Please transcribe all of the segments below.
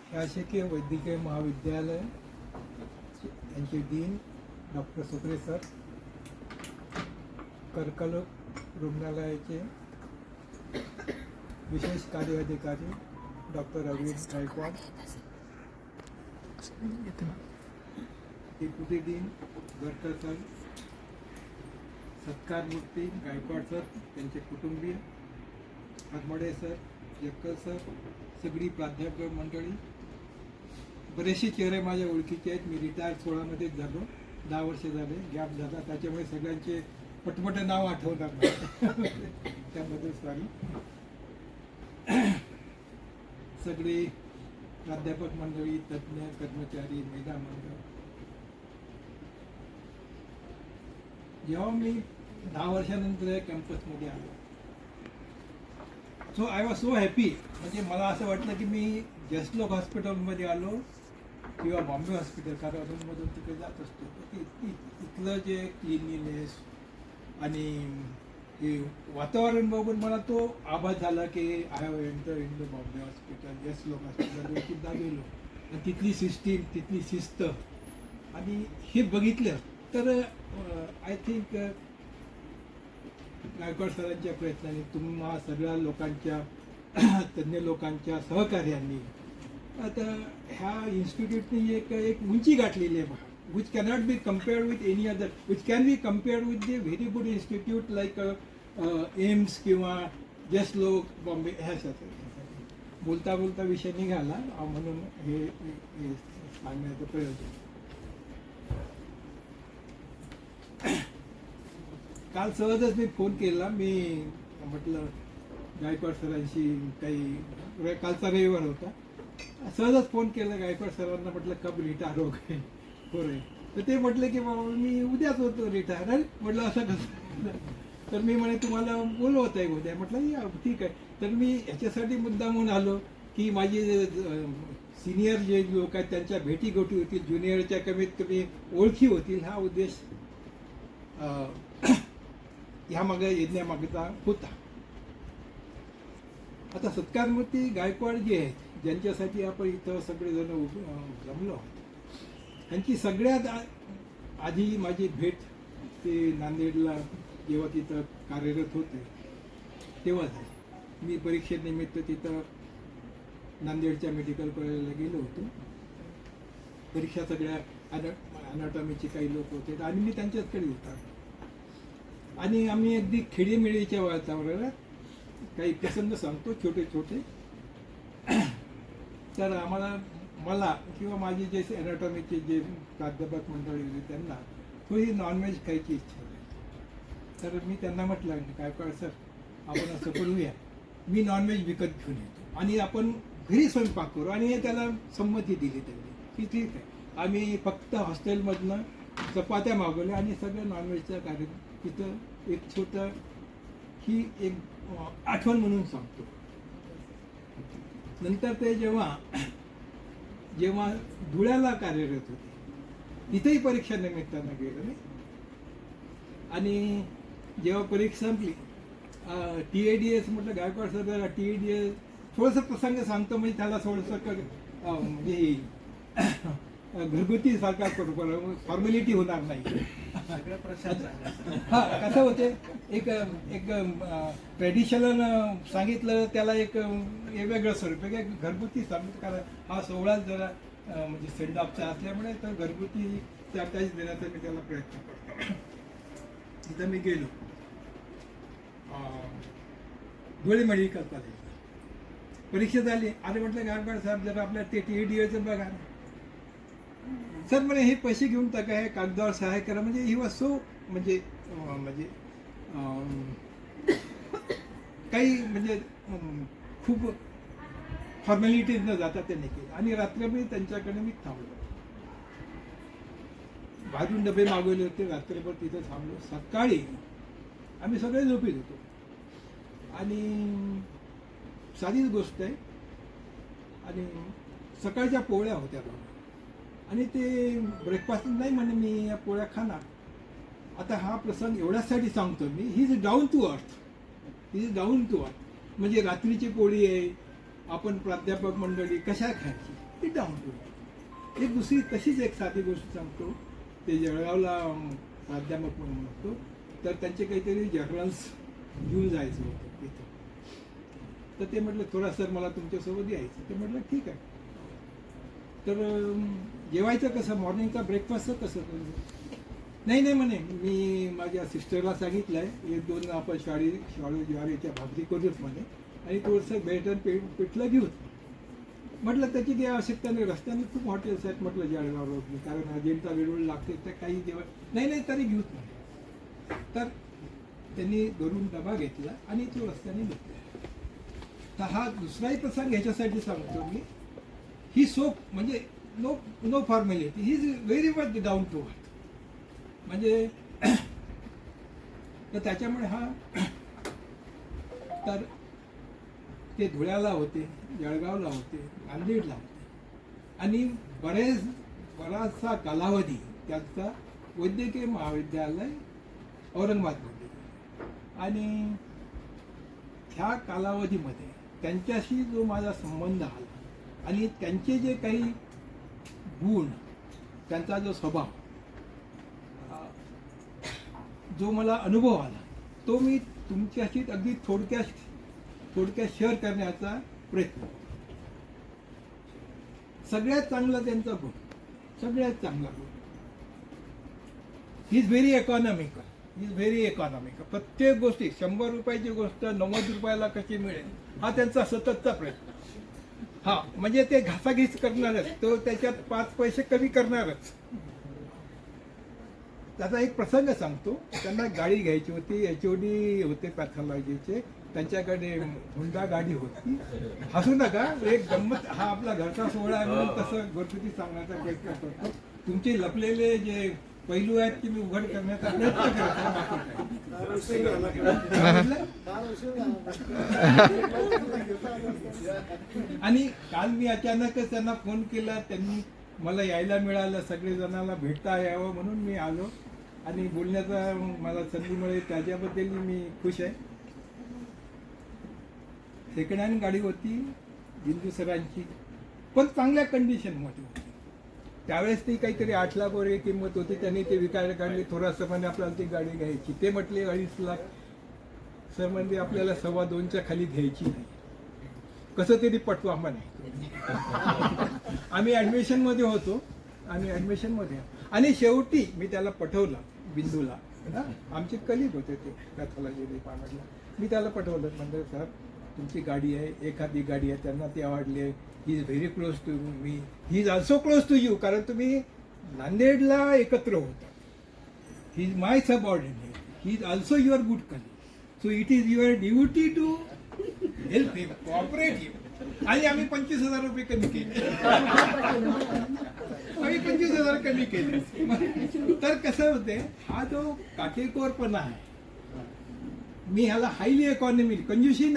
शासकीय वैद्यकीय महाविद्यालय यांचे डीन डॉक्टर सुप्रे सर, कर्करोग रुग्णालयाचे विशेष कार्य अधिकारी doctor Arvind Gaikwad, deputy dean Gadkar sir, सत्कारमूर्ती गायकवाड सर, त्यांचे कुटुंबीय, आगमडे सर, जक्कल सर, सगळी प्राध्यापक मंडळी, बरेचसे चेहरे माझ्या ओळखीचे आहेत. मी रिटायर 16मध्येच झालो, 10 वर्ष झाले गॅप झाला, त्याच्यामुळे सगळ्यांचे पटपट नाव आठवणार नाही त्याबद्दल सॉरी. सगळी प्राध्यापक मंडळी, तज्ज्ञ, कर्मचारी, महिला मंडळ. जेव्हा मी 10 वर्षानंतर या कॅम्पसमध्ये आलो, so I was so happy. म्हणजे मला असं वाटलं की मी जसलोक हॉस्पिटलमध्ये आलो किंवा बॉम्बे हॉस्पिटल, कारण अधूनमधून तिकडे जात असतो. इथलं जे क्लिनिनेस आणि हे वातावरण बघून मला तो आभास झाला की I have enter in the Bombay hospital, Jaslok hospital सुद्धा गेलो आणि तिथली सिस्टीम, तिथली शिस्त आणि हे बघितलं तर आय थिंक गायकवाड सरांच्या प्रयत्नाने, तुम्हा सगळ्या लोकांच्या तज्ज्ञ लोकांच्या सहकार्याने आता ह्या इन्स्टिट्यूटने एक उंची गाठलेली आहे, which cannot be compared with any other, which can be compared with the very good institute like AIIMS किंवा जसलोक बॉम्बे. ह्यासाठी बोलता बोलता विषय निघाला म्हणून हे सांगण्याचं प्रयोजन. काल सहजच मी फोन केला, मी म्हटलं गायकवाड सरांशी काही, कालचा रविवार होता, सहजच फोन केला गायकवाड सरांना, म्हटलं कब रिटायर हो गए हो रे. तर ते म्हटलं की बाबा मी उद्याच होतो रिटायर. अरे म्हटलं असं कसं, तर मी म्हणे तुम्हाला बोलवत आहे उद्या. म्हटलं या ठीक आहे. तर मी ह्याच्यासाठी मुद्दामून आलो की माझे सिनियर जे लोक आहेत त्यांच्या भेटी गोटी होतील, ज्युनियरच्या कमीत कमी ओळखी होतील, हा उद्देश ह्यामागे येण्यामागचा होता. आता सत्कारमूर्ती गायकवाड जे आहेत, ज्यांच्यासाठी आपण इथं सगळेजण जमलो, त्यांची सगळ्यात आधी माझी भेट ते नांदेडला जेव्हा तिथं कार्यरत होते तेव्हा झाली. मी परीक्षेनिमित्त तिथं नांदेडच्या मेडिकल कॉलेजला गेलो होतो. परीक्षा सगळ्या अनाटॉमीचे काही लोक होते आणि मी त्यांच्याचकडे होता आणि आम्ही अगदी खेडीमेळीच्या वातावरणात काही प्रसंग सांगतो छोटे छोटे. तर मला किंवा माझे जे अनाटॉमीचे जे प्राध्यापक मंडळी होते त्यांना थोडी नॉनव्हेज खायची इच्छा होती. तर मी त्यांना म्हटलं गायकवाड सर, आपण असं करूया, मी नॉनव्हेज विकत घेऊन येतो आणि आपण घरी स्वयंपाक करू. आणि त्याला संमती दिली त्यांनी की ठीक आहे. आम्ही फक्त हॉस्टेलमधनं चपात्या मागवल्या आणि सगळं नॉनव्हेजचा कार्यक्रम तिथं एक छोटं, ही एक आठवण म्हणून सांगतो. नंतर ते जेव्हा धुळ्याला कार्यरत होते तिथेही परीक्षा निमित्तानं गेलो मी. आणि जेव्हा परीक्षा संपली, TADS म्हटलं गायकवाड सर TADS थोडंसं प्रसंग सांगतो, म्हणजे त्याला थोडंसं म्हणजे घरगुती सारखा फॉर्मॅलिटी होणार नाही. हां, कसं होते, एक ट्रेडिशनल सांगितलं त्याला एक वेगळं स्वरूप आहे, घरगुती सांगितलं. कारण हा सोहळा जरा म्हणजे सेंड ऑफचा असल्यामुळे तर घरगुती त्याच देण्याचा मी त्याला प्रयत्न करतो. तिथं मी गेलो धुळे मेडिकल कॉलेजला, परीक्षा झाली. आणि म्हटलं गायकवाड साहेब जरा आपल्या ते TADS बघा. सर म्हणे हे पैसे घेऊन टाका, हे कागदावर सहाय्य करा. म्हणजे ही वॉज सो म्हणजे काही म्हणजे खूप फॉर्मॅलिटीज न जाता त्यांनी केली. आणि रात्रभर त्यांच्याकडे मी थांबलो, बाजून डबे मागवले होते, रात्रभर तिथं थांबलो. सकाळी आम्ही सगळे झोपीत होतो आणि साधीच गोष्ट आहे. आणि सकाळच्या पोळ्या होत्या बाबा, आणि ते ब्रेकफास्ट नाही म्हणे मी या पोळ्या खाणार. आता हा प्रसंग एवढ्यासाठी सांगतो मी, he is down to earth. म्हणजे रात्रीची पोळी आहे, आपण प्राध्यापक मंडळी कशा खायची. की डाऊन टू अर्थ. एक दुसरी तशीच एक साधी गोष्ट सांगतो. ते जळगावला प्राध्यापक म्हणून होतो, तर त्यांचे काहीतरी जर्नल्स घेऊन जायचं होतं तिथं. तर ते म्हटलं थोडा सर मला तुमच्यासोबत यायचं. ते म्हटलं ठीक आहे. तर जेवायचं कसं, मॉर्निंगचा ब्रेकफास्टचं कसं? नाही म्हणे, मी माझ्या सिस्टरला सांगितलं आहे 1-2 आपण शाळू ज्वारीच्या भाकरी करूच म्हणे, आणि थोडंसं बेटर पिठलं घेऊ. म्हटलं त्याची काही आवश्यकता नाही, रस्त्याने खूप हॉटेल्स आहेत म्हटलं जळगाव रोडनी, कारण अजिंठा वेळोवेळ लागते तर काही जेवण नाही तरी घेऊच म्हणे. तर त्यांनी घरून डबा घेतला आणि तो रस्त्याने निघला. तर हा दुसराही प्रसंग ह्याच्यासाठी सांगतो मी. ही सोप म्हणजे no formality, he is very much down to earth. म्हणजे तर त्याच्यामुळे हा, तर ते धुळ्याला होते, जळगावला होते, नांदेडला होते, आणि बराचसा कालावधी त्यांचा वैद्यकीय महाविद्यालय औरंगाबादमध्ये. आणि ह्या कालावधीमध्ये त्यांच्याशी जो माझा संबंध आला आणि त्यांचे जे काही गुण, त्यांचा जो स्वभाव, जो मला अनुभव आला, तो मी तुमच्याशी अगदी थोडक्यात शेअर करण्याचा प्रयत्न. सगळ्यात चांगला त्यांचा गुण, सगळ्यात चांगला गुण, ही इज व्हेरी इकॉनॉमिकल. प्रत्येक गोष्टी 100 रुपयाची गोष्ट 90 रुपयाला कशी मिळेल हा त्यांचा सततचा प्रयत्न. हा म्हणजे ते घासाघीस करणारच, तो त्याच्यात 5 पैसे कमी करणारच. त्याचा एक प्रसंग सांगतो. त्यांना गाडी घ्यायची होती, HOD होते पॅथॉलॉजीचे, त्यांच्याकडे हुंडा गाडी होती. हसू नका, एक गंमत, हा आपला घरचा सोहळा आहे म्हणून तसं घरगुती सांगण्याचा प्रयत्न करतो. तुमचे लपलेले जे पैलू आहेत की मी उघड करण्याचा प्रयत्न करतो. आणि काल मी अचानकच त्यांना फोन केला, त्यांनी मला यायला मिळालं, सगळे जणांना भेटता यावं म्हणून मी आलो आणि बोलण्याचा मला संधी मिळेल त्याच्याबद्दल मी खुश आहे. सेकंड हँड गाडी होती बिंदू सरांची, पण चांगल्या कंडिशनमध्ये होती. त्यावेळेस ती काहीतरी 8 लाख वगैरे किंमत होती. त्यांनी ते विकायला काढली. थोडासा म्हणजे आपल्याला ती गाडी घ्यायची. ते म्हटले 2.5 लाख. सर म्हणजे आपल्याला 2.25च्या खाली घ्यायची नाही. कसं तरी पटवा म्हणे. आम्ही ॲडमिशनमध्ये होतो, आणि शेवटी मी त्याला पठवलं बिंदूला. आमचे कलीग होते ते पॅथॉलॉजी डिपार्टमेंटला. मी त्याला पठवलं, म्हणजे सर तुमची गाडी आहे, एखादी गाडी आहे, त्यांना ती आवडली आहे. He is very close to me, he is also close to you, कारण तुम्ही नांदेडला एकत्र होता. He is my subordinate, he is also your good colleague, so it is your duty to help him, cooperate him. आणि आम्ही 25,000 रुपये कमी केले. आम्ही 25,000 कमी केले. तर कसं होते, हा जो काटेकोरपणा आहे, मी ह्याला हायली इकॉनॉमिक, कंजूसी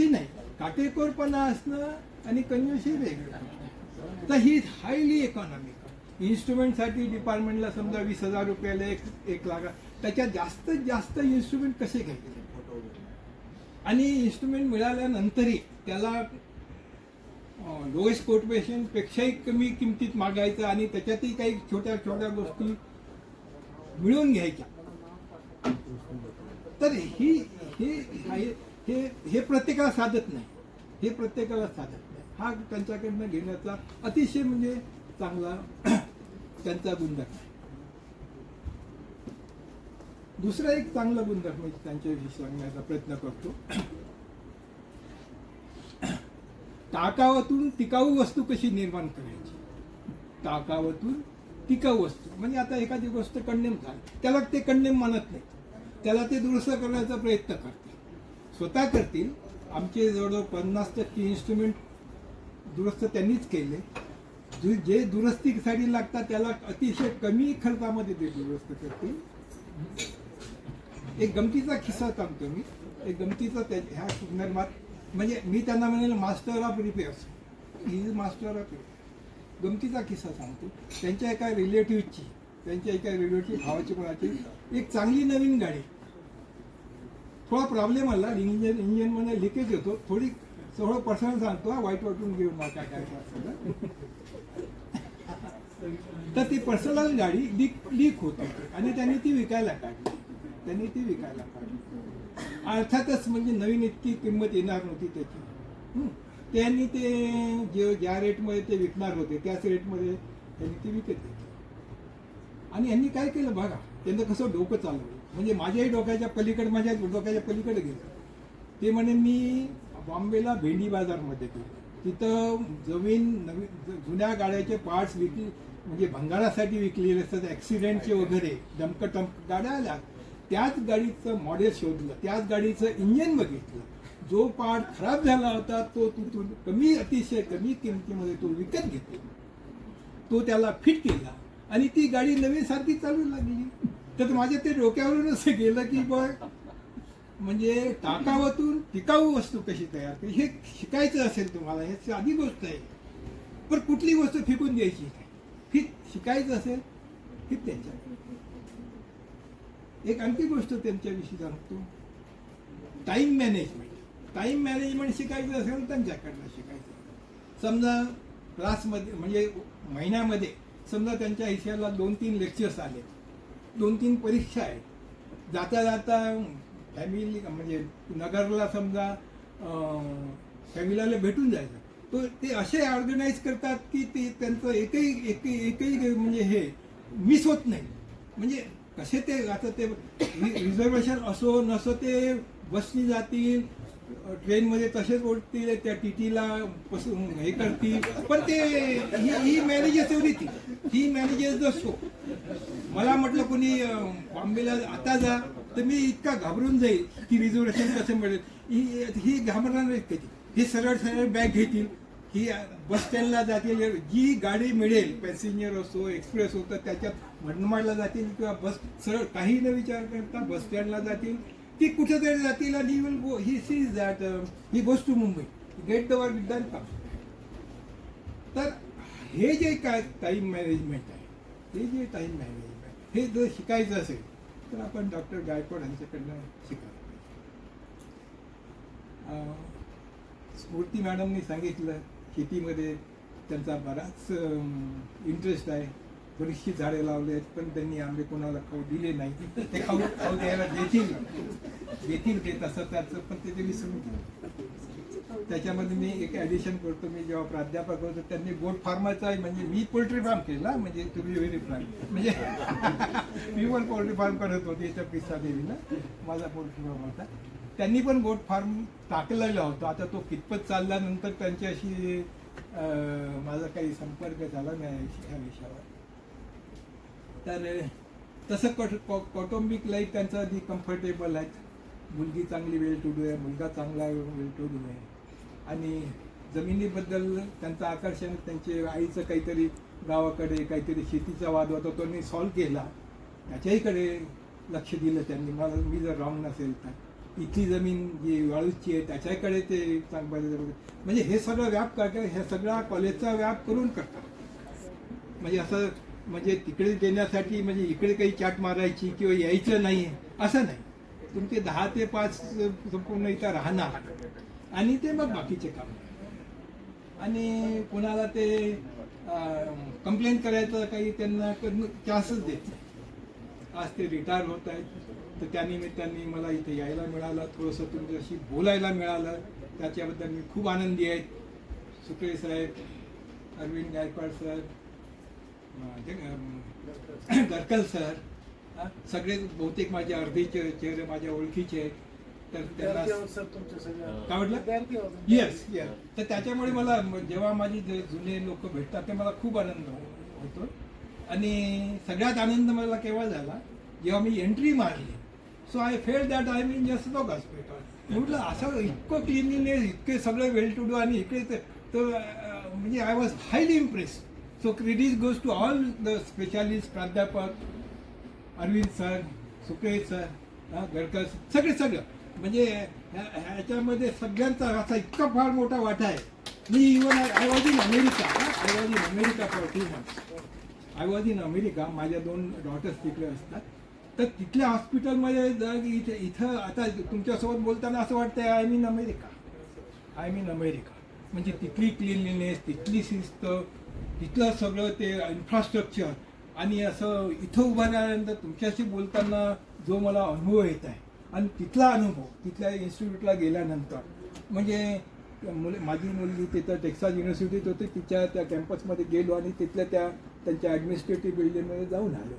नाही, काटेकोरपणा असणं आणि कंजूसी वेगळं. तर ही हायली इकॉनॉमिकल. इन्स्ट्रुमेंटसाठी डिपार्टमेंटला समजा 20,000 रुपयाला 1 लाख, त्याच्यात जास्तीत जास्त इन्स्ट्रुमेंट कसे घ्यायचे, आणि इन्स्ट्रुमेंट मिळाल्यानंतरही त्याला लोएस्ट कोटेशन पेक्षाही कमी किमतीत मागायचं, आणि त्याच्यातही काही छोट्या छोट्या गोष्टी मिळवून घ्यायच्या. तर हे प्रत्येकाला साधत नाही, हा त्यांच्याकडनं घेण्याचा अतिशय म्हणजे चांगला त्यांचा गुणधर्म आहे. दुसरा एक चांगला गुणधर्म त्यांच्याविषयी सांगण्याचा प्रयत्न करतो. टाकावातून टिकाऊ वस्तू कशी निर्माण करायची. टाकावातून टिकाऊ वस्तू म्हणजे आता एखादी गोष्ट कंडेम झाली, त्याला ते कंडेम मानत नाही, त्याला ते दुरुस्त करण्याचा प्रयत्न करतील, स्वतः करतील. आमचे जवळजवळ 50% इन्स्ट्रुमेंट दुरुस्त त्यांनीच केले. जे दुरुस्तीसाठी लागतात त्याला अतिशय कमी खर्चामध्ये ते दुरुस्त करतील. एक गमतीचा किस्सा सांगतो मी. एक गमतीचा ह्या संदर्भात, म्हणजे मी त्यांना म्हणेल master of repairs, he is master of repairs. गमतीचा किस्सा सांगतो. त्यांच्या एका रिलेटिव्हची, भावाची कोणाची एक चांगली नवीन गाडी, थोडा प्रॉब्लेम आला, इंजिनमध्ये लिकेज होतो, थोडी सगळं पर्सनल सांगतो हा, वाईट वाटून घेऊ नका काय असं. तर ती पर्सनल गाडी लीक होत होती आणि त्यांनी ती विकायला काढली. अर्थातच म्हणजे नवीन इतकी किंमत येणार नव्हती त्याची. त्यांनी ते ज्या रेटमध्ये ते विकणार होते त्याच रेटमध्ये त्यांनी ती विकत घेतली. आणि यांनी काय केलं बघा, त्यांचं कसं डोकं चालवलं, म्हणजे माझ्याही डोक्याच्या पलीकडे गेलं. ते म्हणे मी बॉम्बेला भेंडी बाजारमध्ये गेलो, तिथं नवीन जुन्या गाड्याचे पार्ट्स विकले, म्हणजे भंगारासाठी विकलेले असतात, ॲक्सिडेंटचे वगैरे डमक गाड्या आल्या, त्याच गाडीचं मॉडेल शोधलं, त्याच गाडीचं इंजिन बघितलं, जो पार्ट खराब झाला होता तो तिथून अतिशय कमी किमतीमध्ये तो विकत घेतला, तो त्याला फिट केला आणि ती गाडी नवीन सारखी चालू लागली. तर माझ्या ते डोक्यावरून असं गेलं की बघ, म्हणजे टाकावातून टिकाऊ वस्तू कशी तयार करायची हे शिकायचं असेल तुम्हाला, हे साधी गोष्ट आहे. पण कुठली गोष्ट फेकून द्यायची नाही, शिकायचं असेल हे त्यांच्या. एक आणखी गोष्ट त्यांच्याविषयी सांगतो, टाइम मॅनेजमेंट शिकायचं असेल त्यांच्याकडनं शिकायचं. समजा क्लासमध्ये म्हणजे महिन्यामध्ये समजा त्यांच्या हिशोबाला 2-3 लेक्चर्स आले, 2-3 परीक्षा आहेत, जाता जाता फॅमिली म्हणजे नगरला समजा फॅमिलीला भेटून जायचं, तो ते असे ऑर्गनाईज करतात की ते त्यांचं एकही म्हणजे हे मिस होत नाही. म्हणजे कसे ते आता ते रिझर्वेशन असो नसो ते बसनी जातील, ट्रेनमध्ये तसेच ओढतील, त्या टीटीला हे करतील, पण ते ही मॅनेजेस एवढी ही मॅनेजेस द शो. मला म्हटलं कोणी बॉम्बेला आता जा तर मी इतका घाबरून जाईल की रिझर्वेशन कसं मिळेल, ही घाबरणार नाही कधी. ही सरळ बॅग घेतील, ही बस स्टँडला जातील, जी गाडी मिळेल पॅसेंजर असो एक्सप्रेस होतं त्याच्यात मनमाडला जातील किंवा बस सरळ काही न विचार करता बस स्टँडला जातील, ती कुठेतरी जातील आणि will go he sees that he goes to Mumbai, get the work done काम. तर हे जे काय टाईम मॅनेजमेंट आहे, हे जर शिकायचं असेल तर आपण डॉक्टर गायकवाड यांच्याकडनं शिकायला पाहिजे. स्मृती मॅडमनी सांगितलं शेतीमध्ये त्यांचा बराच इंटरेस्ट आहे, बरीचशी झाडे लावले आहेत, पण त्यांनी आंबे कोणाला खाऊ दिले नाही. ते खाऊ द्यायला देतील ते तसं त्याचं, पण ते विसरून गेले. त्याच्यामध्ये मी एक ॲडिशन करतो, मी जेव्हा प्राध्यापक होतो त्यांनी गोट फार्माचा म्हणजे मी पोल्ट्री फार्म केला, म्हणजे तुम्ही व्हेरी फार्म म्हणजे मी पण पोल्ट्री फार्म करत होते इथं पिसा देवीला, माझा पोल्ट्री फार्म होता. त्यांनी पण गोट फार्म टाकलेला होता. आता तो कितपत चालला नंतर त्यांच्याशी माझा काही संपर्क झाला नाही ह्या विषयावर. तर तसं कौटुंबिक लाईफ त्यांचं आधी कम्फर्टेबल आहे, मुलगी चांगली वेल टू डू आहे, मुलगा चांगला वेल टू डू आहे. आणि जमिनीबद्दल त्यांचं आकर्षण, त्यांचे आईचं काहीतरी गावाकडे काहीतरी शेतीचा वाद होता, तो त्यांनी सॉल्व केला, त्याच्याहीकडे लक्ष दिलं त्यांनी. मी जर रॉंग नसेल तर इथली जमीन जी वाळूची आहे त्याच्याकडे ते चांगलं, म्हणजे हे सगळं व्याप करतात, ह्या सगळा कॉलेजचा व्याप करून करतात. म्हणजे असं म्हणजे तिकडे देण्यासाठी म्हणजे इकडे काही चाट मारायची किंवा यायचं नाही असं नाही. तुमचे 10 ते 5 संपूर्ण इथं राहणार आणि ते मग बाकीचे काम. आणि कोणाला ते कंप्लेंट करायचं काही त्यांना चान्सच देत नाही. आज ते रिटायर होत आहेत, तर त्यानिमित्ताने मला इथे यायला मिळालं, थोडंसं तुमच्याशी बोलायला मिळालं, त्याच्याबद्दल मी खूप आनंदी आहे. सुकळे साहेब, अरविंद गायकवाड सर, गरकल सर, सगळे बहुतेक माझे अर्धे चेहरे माझ्या ओळखीचे आहेत. तर त्यांना काय म्हटलं, येस. तर त्याच्यामुळे मला जेव्हा माझी जुने लोक भेटतात ते मला खूप आनंद होतो. आणि सगळ्यात आनंद मला केव्हा झाला जेव्हा मी एंट्री मारली. So I felt that I mean just no hospital. म्हटलं असं इतकं क्लिनलीनेस, इतके सगळे वेल टू डू आणि इकडे तर म्हणजे I was highly impressed. So credit goes to all the specialist, प्राध्यापक अरविंद सर, सुकळे सर, गडकर, सगळं म्हणजे ह्याच्यामध्ये सगळ्यांचा असा इतका फार मोठा वाटा आहे. Me even I was in America for 2 months. माझ्या 2 डॉटर्स तिकडे असतात. तर तिथल्या हॉस्पिटलमध्ये इथं आता तुमच्यासोबत बोलताना असं वाटतंय I mean America. I mean America. म्हणजे तिथली क्लिनलीनेस, तिथली शिस्त, तिथलं सगळं ते इन्फ्रास्ट्रक्चर, आणि असं इथं उभं राहिल्यानंतर तुमच्याशी बोलताना जो मला अनुभव येत आहे, आणि तिथला अनुभव तिथल्या इन्स्टिट्यूटला गेल्यानंतर, म्हणजे माझी मुलगी तिथं टेक्सास युनिव्हर्सिटीत होती, तिच्या त्या कॅम्पसमध्ये गेलो आणि तिथल्या त्यांच्या ॲडमिनिस्ट्रेटिव्ह बिल्डिंगमध्ये जाऊन आलो.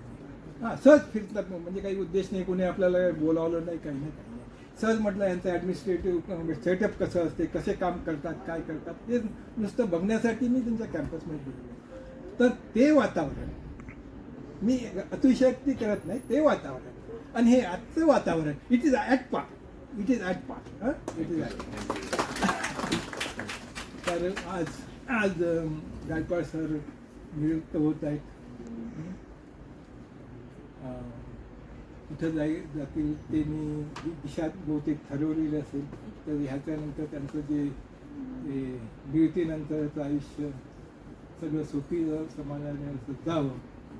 हां, सहज फिरतात, म्हणजे काही उद्देश नाही, कोणी आपल्याला बोलावलं नाही, काही नाही. सहज म्हटलं यांचं ॲडमिनिस्ट्रेटिव्ह सेटअप कसं असते, कसे काम करतात, काय करतात, ते नुसतं बघण्यासाठी मी त्यांच्या कॅम्पसमध्ये गेलो. तर ते वातावरण मी अतिशयोक्ती करत नाही, ते वातावरण आणि हे आजचं वातावरण, it is at part, it is at part, it is at. तर आज गायकवाड सर नियुक्त होत आहेत. कुठं जातील ते मी दिशा बहुतेक ठरवलेलं असेल. तर ह्याच्यानंतर त्यांचं जे नियुक्तीनंतरचं आयुष्य सगळं सुखी समाधानी जावं,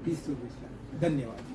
हीच शुभेच्छा. धन्यवाद.